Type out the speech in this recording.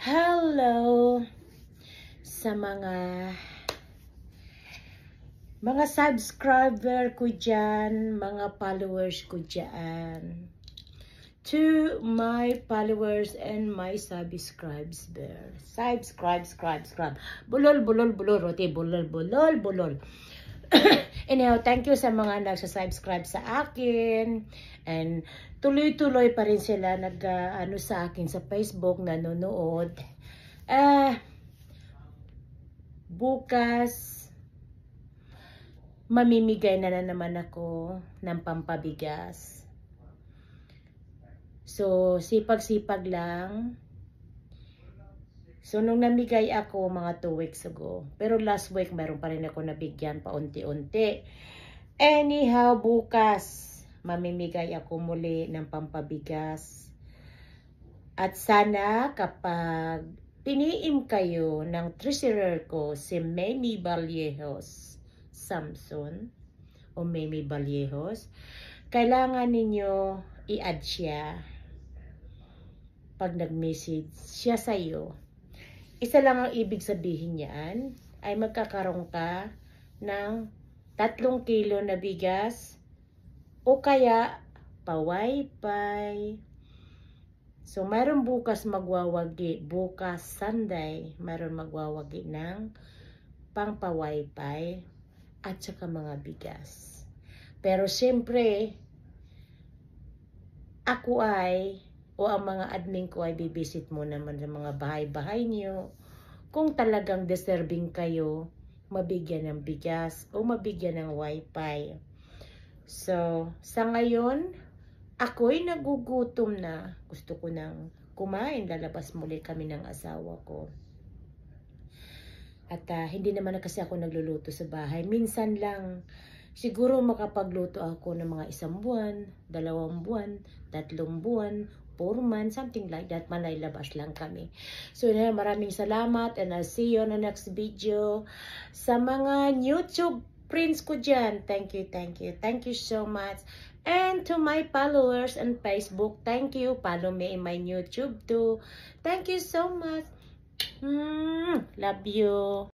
Hello sa mga subscriber ko dyan, mga followers ko dyan. To my followers and my subscribers. Subscribe. Bulol. Rote, bulol. Anyhow, thank you sa mga nagsasubscribe sa akin. And tuloy-tuloy pa rin sila nag-ano sa akin sa Facebook, nanonood. Bukas, mamimigay na naman ako ng pampabigas. So, sipag-sipag lang. So, nung namigay ako mga 2 weeks ago. Pero last week, meron pa rin ako nabigyan paunti-unti. Anyhow, bukas, mamimigay ako muli ng pampabigas. At sana kapag piniim kayo ng treasurer ko, si Mamie Vallejos Samson, o Mamie Vallejos, kailangan ninyo i-add siya pag nag-message siya sa'yo. Isa lang ang ibig sabihin niyan, ay magkakaroon ka ng 3 kilo na bigas o kaya pa-wifi. So, mayroon bukas magwawagi, bukas Sunday, mayroon magwawagi ng pang-pa-wifi at saka mga bigas. Pero siyempre, ako o ang mga admin ko ay bibisit mo naman sa mga bahay-bahay niyo. Kung talagang deserving kayo, mabigyan ng bigas o mabigyan ng wifi. So, sa ngayon, ako'y nagugutom na. Gusto ko nang kumain. Lalabas muli kami ng asawa ko. At hindi naman na kasi ako nagluluto sa bahay. Minsan lang. Siguro makapagluto ako ng mga 1 buwan, 2 buwan, 3 buwan, 4 months, something like that. Malaylabas lang kami. So, maraming salamat and I'll see you on the next video. Sa mga YouTube friends ko dyan, thank you. Thank you so much. And to my followers on Facebook, thank you. Follow me in my YouTube too. Thank you so much. Love you.